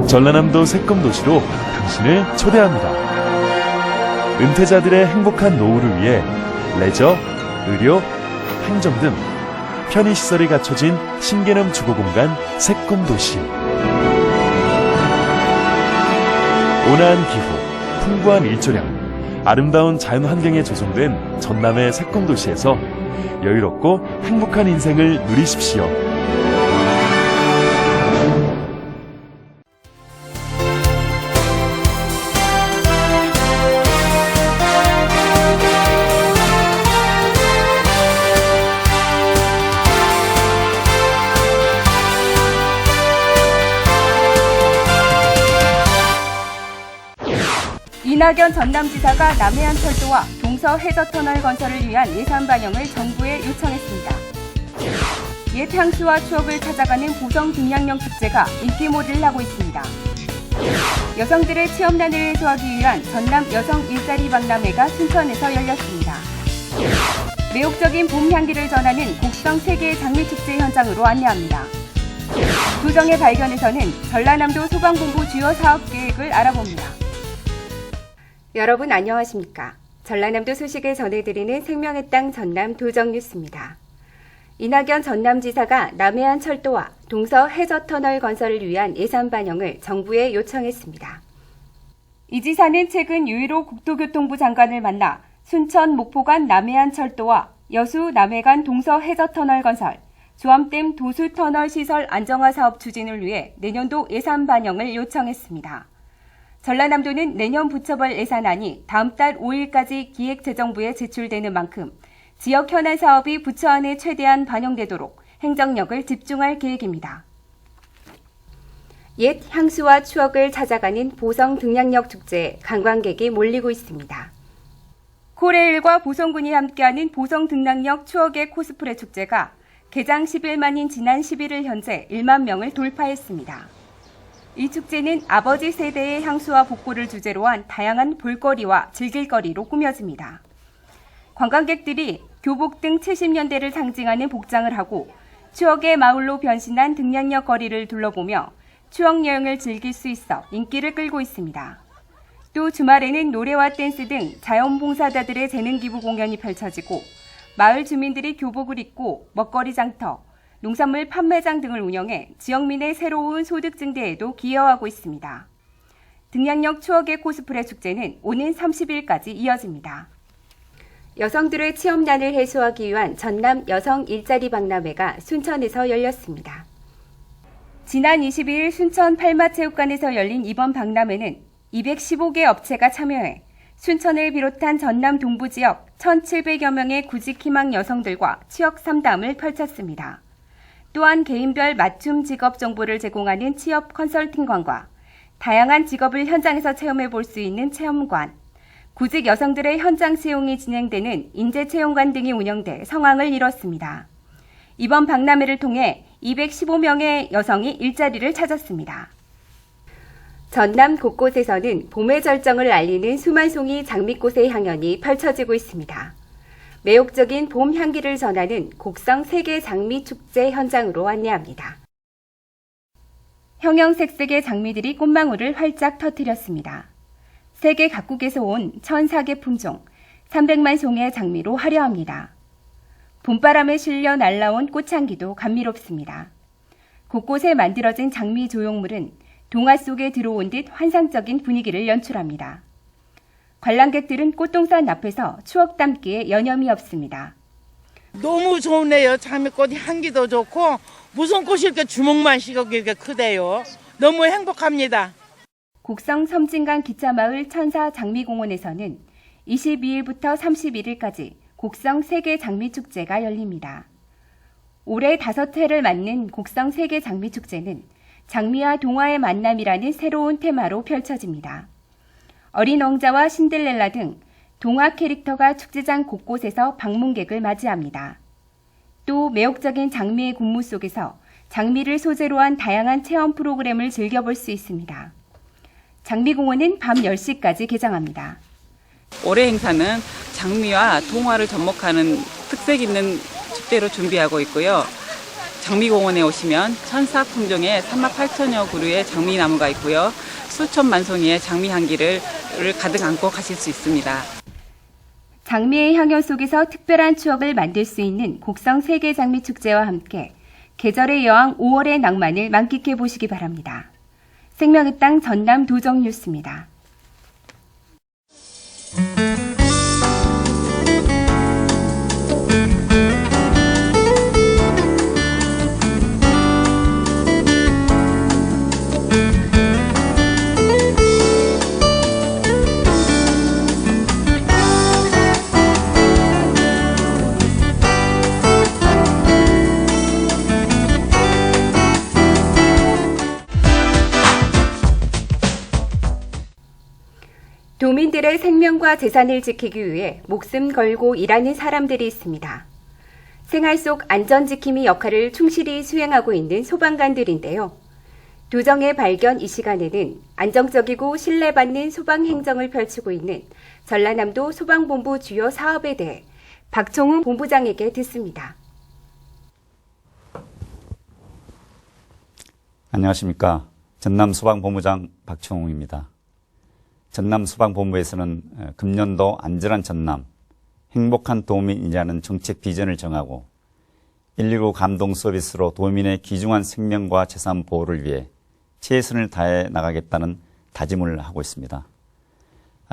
전라남도 새꿈도시로 당신을 초대합니다. 은퇴자들의 행복한 노후를 위해 레저, 의료, 행정 등 편의시설이 갖춰진 신개념 주거공간 새꿈도시. 온화한 기후, 풍부한 일조량, 아름다운 자연환경에 조성된 전남의 새꿈도시에서 여유롭고 행복한 인생을 누리십시오. 이낙연 전남지사가 남해안철도와 동서해저터널 건설을 위한 예산 반영을 정부에 요청했습니다. 옛 향수와 추억을 찾아가는 보성 등량역 축제가 인기몰이를 하고 있습니다. 여성들의 취업난을 해소하기 위한 전남 여성 일자리 박람회가 순천에서 열렸습니다. 매혹적인 봄 향기를 전하는 곡성 세계 장미축제 현장으로 안내합니다. 도정의 발견에서는 전라남도 소방본부 주요 사업 계획을 알아봅니다. 여러분 안녕하십니까? 전라남도 소식을 전해드리는 생명의 땅 전남 도정뉴스입니다. 이낙연 전남지사가 남해안 철도와 동서 해저터널 건설을 위한 예산 반영을 정부에 요청했습니다. 이 지사는 최근 유일호 국토교통부 장관을 만나 순천 목포간 남해안 철도와 여수 남해간 동서 해저터널 건설, 조암댐 도수터널 시설 안정화 사업 추진을 위해 내년도 예산 반영을 요청했습니다. 전라남도는 내년 부처벌 예산안이 다음 달 5일까지 기획재정부에 제출되는 만큼 지역 현안 사업이 부처 안에 최대한 반영되도록 행정력을 집중할 계획입니다. 옛 향수와 추억을 찾아가는 보성 등량역 축제에 관광객이 몰리고 있습니다. 코레일과 보성군이 함께하는 보성 등량역 추억의 코스프레 축제가 개장 10일 만인 지난 11일 현재 1만 명을 돌파했습니다. 이 축제는 아버지 세대의 향수와 복고를 주제로 한 다양한 볼거리와 즐길거리로 꾸며집니다. 관광객들이 교복 등 70년대를 상징하는 복장을 하고 추억의 마을로 변신한 등량역 거리를 둘러보며 추억 여행을 즐길 수 있어 인기를 끌고 있습니다. 또 주말에는 노래와 댄스 등 자원봉사자들의 재능기부 공연이 펼쳐지고 마을 주민들이 교복을 입고 먹거리 장터, 농산물 판매장 등을 운영해 지역민의 새로운 소득 증대에도 기여하고 있습니다. 등량역 추억의 코스프레 축제는 오는 30일까지 이어집니다. 여성들의 취업난을 해소하기 위한 전남 여성 일자리 박람회가 순천에서 열렸습니다. 지난 22일 순천 팔마체육관에서 열린 이번 박람회는 215개 업체가 참여해 순천을 비롯한 전남 동부 지역 1,700여 명의 구직 희망 여성들과 취업 상담을 펼쳤습니다. 또한 개인별 맞춤 직업 정보를 제공하는 취업 컨설팅관과 다양한 직업을 현장에서 체험해 볼 수 있는 체험관, 구직 여성들의 현장 채용이 진행되는 인재채용관 등이 운영돼 성황을 이뤘습니다. 이번 박람회를 통해 215명의 여성이 일자리를 찾았습니다. 전남 곳곳에서는 봄의 절정을 알리는 수만송이 장미꽃의 향연이 펼쳐지고 있습니다. 매혹적인 봄 향기를 전하는 곡성 세계 장미 축제 현장으로 안내합니다. 형형색색의 장미들이 꽃망울을 활짝 터뜨렸습니다. 세계 각국에서 온 1,004개 품종, 300만 송의 장미로 화려합니다. 봄바람에 실려 날라온 꽃향기도 감미롭습니다. 곳곳에 만들어진 장미 조형물은 동화 속에 들어온 듯 환상적인 분위기를 연출합니다. 관람객들은 꽃동산 앞에서 추억 담기에 여념이 없습니다. 너무 좋네요. 장미꽃 향기도 좋고 무슨 꽃이 이렇게 주먹만 시겁게 이렇게 크대요. 너무 행복합니다. 곡성 섬진강 기차마을 천사 장미공원에서는 22일부터 31일까지 곡성 세계 장미축제가 열립니다. 올해 5회를 맞는 곡성 세계 장미축제는 장미와 동화의 만남이라는 새로운 테마로 펼쳐집니다. 어린 왕자와 신데렐라 등 동화 캐릭터가 축제장 곳곳에서 방문객을 맞이합니다. 또 매혹적인 장미의 군무 속에서 장미를 소재로 한 다양한 체험 프로그램을 즐겨볼 수 있습니다. 장미공원은 밤 10시까지 개장합니다. 올해 행사는 장미와 동화를 접목하는 특색 있는 축제로 준비하고 있고요. 장미공원에 오시면 천사 품종의 38,000여 그루의 장미나무가 있고요. 수천 만송이의 장미 향기를 가득 안고 가실 수 있습니다. 장미의 향연 속에서 특별한 추억을 만들 수 있는 곡성 세계장미축제와 함께 계절의 여왕 5월의 낭만을 만끽해 보시기 바랍니다. 생명의 땅 전남 도정 뉴스입니다. 도민들의 생명과 재산을 지키기 위해 목숨 걸고 일하는 사람들이 있습니다. 생활 속 안전지킴이 역할을 충실히 수행하고 있는 소방관들인데요. 도정의 발견 이 시간에는 안정적이고 신뢰받는 소방 행정을 펼치고 있는 전라남도 소방본부 주요 사업에 대해 박총훈 본부장에게 듣습니다. 안녕하십니까. 전남소방본부장 박총웅입니다. 전남소방본부에서는 금년도 안전한 전남, 행복한 도민이라는 정책 비전을 정하고 119 감동 서비스로 도민의 귀중한 생명과 재산 보호를 위해 최선을 다해 나가겠다는 다짐을 하고 있습니다.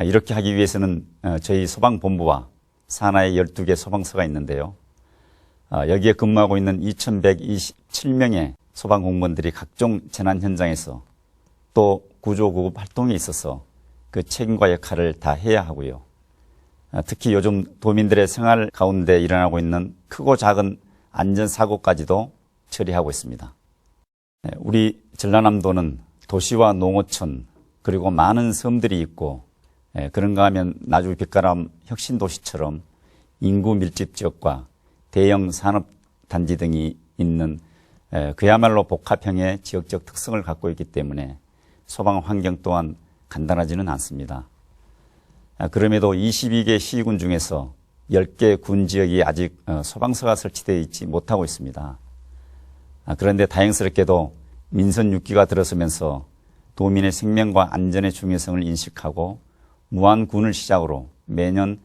이렇게 하기 위해서는 저희 소방본부와 산하의 12개 소방서가 있는데요. 여기에 근무하고 있는 2,127명의 소방공무원들이 각종 재난 현장에서 또 구조구급 활동에 있어서 그 책임과 역할을 다 해야 하고요. 특히 요즘 도민들의 생활 가운데 일어나고 있는 크고 작은 안전사고까지도 처리하고 있습니다. 우리 전라남도는 도시와 농어촌 그리고 많은 섬들이 있고 그런가 하면 나주 빛가람 혁신도시처럼 인구 밀집 지역과 대형 산업단지 등이 있는 그야말로 복합형의 지역적 특성을 갖고 있기 때문에 소방 환경 또한 간단하지는 않습니다. 그럼에도 22개 시군 중에서 10개 군 지역이 아직 소방서가 설치되어 있지 못하고 있습니다. 그런데 다행스럽게도 민선 6기가 들어서면서 도민의 생명과 안전의 중요성을 인식하고 무안군을 시작으로 매년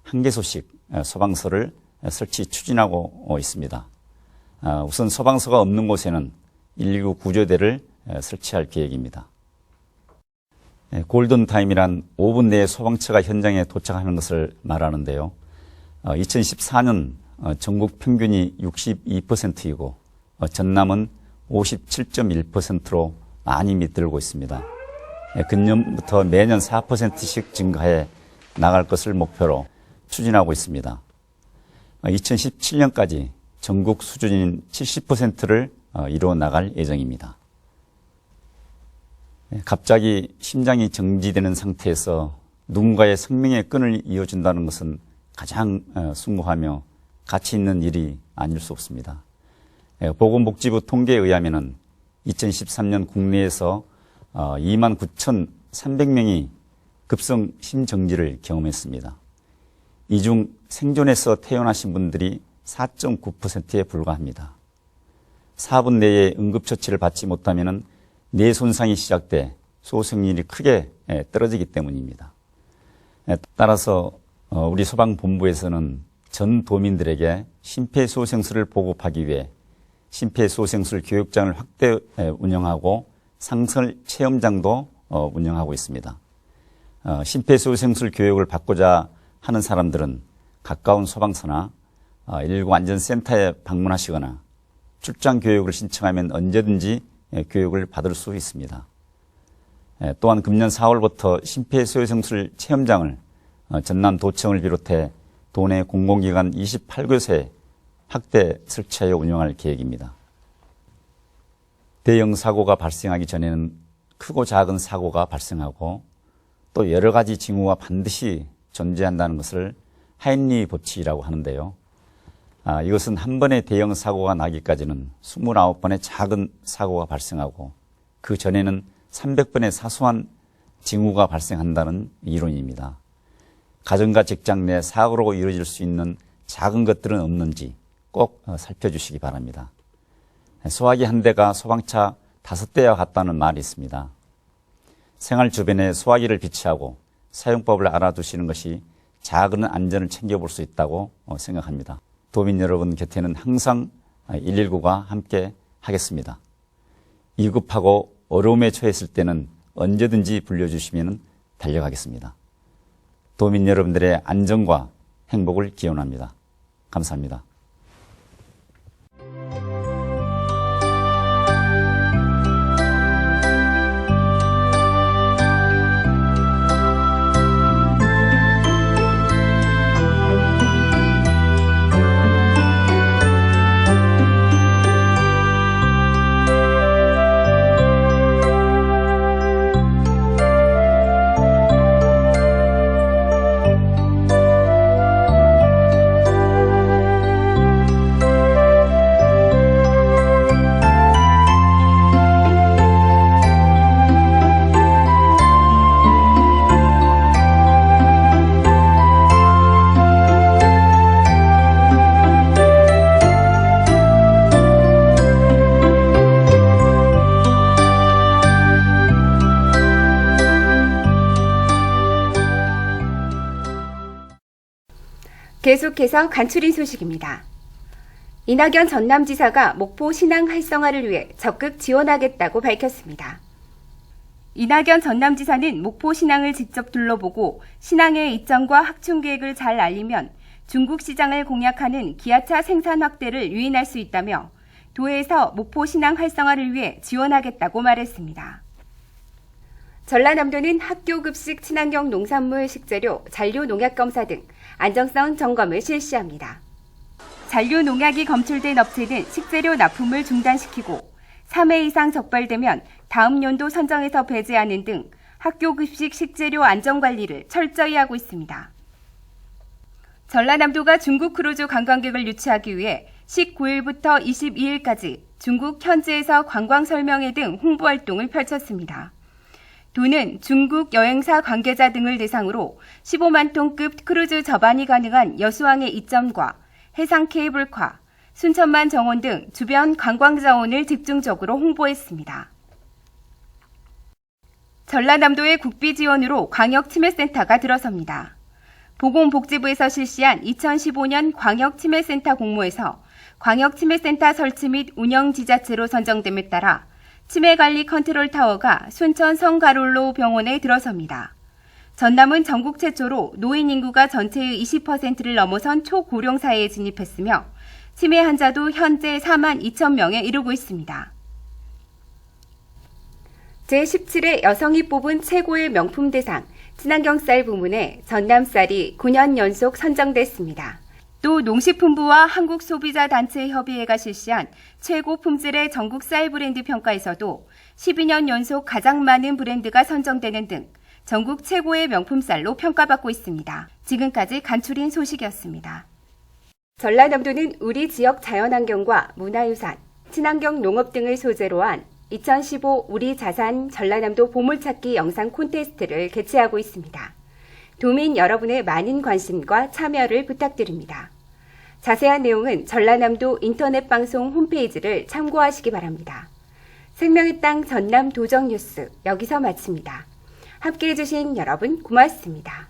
1개소씩 소방서를 설치 추진하고 있습니다. 우선 소방서가 없는 곳에는 119 구조대를 설치할 계획입니다. 골든타임이란 5분 내에 소방차가 현장에 도착하는 것을 말하는데요. 2014년 전국 평균이 62%이고 전남은 57.1%로 많이 밑들고 있습니다. 금년부터 매년 4%씩 증가해 나갈 것을 목표로 추진하고 있습니다. 2017년까지 전국 수준인 70%를 이루어 나갈 예정입니다. 갑자기 심장이 정지되는 상태에서 누군가의 생명의 끈을 이어준다는 것은 가장 숭고하며 가치 있는 일이 아닐 수 없습니다. 보건복지부 통계에 의하면 2013년 국내에서 29,300명이 급성 심정지를 경험했습니다. 이 중 생존해서 태어나신 분들이 4.9%에 불과합니다. 4분 내에 응급처치를 받지 못하면 뇌 손상이 시작돼 소생률이 크게 떨어지기 때문입니다. 따라서 우리 소방본부에서는 전 도민들에게 심폐소생술을 보급하기 위해 심폐소생술 교육장을 확대 운영하고 상설 체험장도 운영하고 있습니다. 심폐소생술 교육을 받고자 하는 사람들은 가까운 소방서나 119 안전센터에 방문하시거나 출장 교육을 신청하면 언제든지 교육을 받을 수 있습니다. 또한 금년 4월부터 심폐소생술 체험장을 전남도청을 비롯해 도내 공공기관 28곳에 확대 설치하여 운영할 계획입니다. 대형 사고가 발생하기 전에는 크고 작은 사고가 발생하고 또 여러 가지 징후가 반드시 존재한다는 것을 하인리 법칙이라고 하는데요. 이것은 한 번의 대형 사고가 나기까지는 29번의 작은 사고가 발생하고 그 전에는 300번의 사소한 징후가 발생한다는 이론입니다. 가정과 직장 내 사고로 이루어질 수 있는 작은 것들은 없는지 꼭 살펴주시기 바랍니다. 소화기 한 대가 소방차 5대와 같다는 말이 있습니다. 생활 주변에 소화기를 비치하고 사용법을 알아두시는 것이 작은 안전을 챙겨볼 수 있다고 생각합니다. 도민 여러분 곁에는 항상 119가 함께 하겠습니다. 위급하고 어려움에 처했을 때는 언제든지 불러주시면 달려가겠습니다. 도민 여러분들의 안전과 행복을 기원합니다. 감사합니다. 계속해서 간추린 소식입니다. 이낙연 전남지사가 목포 신항 활성화를 위해 적극 지원하겠다고 밝혔습니다. 이낙연 전남지사는 목포 신항을 직접 둘러보고 신항의 이점과 확충 계획을 잘 알리면 중국 시장을 공략하는 기아차 생산 확대를 유인할 수 있다며 도에서 목포 신항 활성화를 위해 지원하겠다고 말했습니다. 전라남도는 학교 급식 친환경 농산물 식재료 잔류 농약 검사 등 안정성 점검을 실시합니다. 잔류 농약이 검출된 업체는 식재료 납품을 중단시키고 3회 이상 적발되면 다음 연도 선정에서 배제하는 등 학교 급식 식재료 안전관리를 철저히 하고 있습니다. 전라남도가 중국 크루즈 관광객을 유치하기 위해 19일부터 22일까지 중국 현지에서 관광 설명회 등 홍보 활동을 펼쳤습니다. 도는 중국 여행사 관계자 등을 대상으로 15만 톤급 크루즈 접안이 가능한 여수항의 이점과 해상 케이블카, 순천만 정원 등 주변 관광 자원을 집중적으로 홍보했습니다. 전라남도의 국비 지원으로 광역치매센터가 들어섭니다. 보건복지부에서 실시한 2015년 광역치매센터 공모에서 광역치매센터 설치 및 운영 지자체로 선정됨에 따라 치매관리 컨트롤 타워가 순천 성가롤로 병원에 들어섭니다. 전남은 전국 최초로 노인 인구가 전체의 20%를 넘어선 초고령사회에 진입했으며 치매 환자도 현재 4만 2천 명에 이르고 있습니다. 제17회 여성이 뽑은 최고의 명품 대상 친환경쌀 부문에 전남쌀이 9년 연속 선정됐습니다. 또 농식품부와 한국소비자단체협의회가 실시한 최고 품질의 전국 쌀 브랜드 평가에서도 12년 연속 가장 많은 브랜드가 선정되는 등 전국 최고의 명품 쌀로 평가받고 있습니다. 지금까지 간추린 소식이었습니다. 전라남도는 우리 지역 자연환경과 문화유산, 친환경 농업 등을 소재로 한 2015 우리 자산 전라남도 보물찾기 영상 콘테스트를 개최하고 있습니다. 도민 여러분의 많은 관심과 참여를 부탁드립니다. 자세한 내용은 전라남도 인터넷 방송 홈페이지를 참고하시기 바랍니다. 생명의 땅 전남 도정 뉴스 여기서 마칩니다. 함께해 주신 여러분 고맙습니다.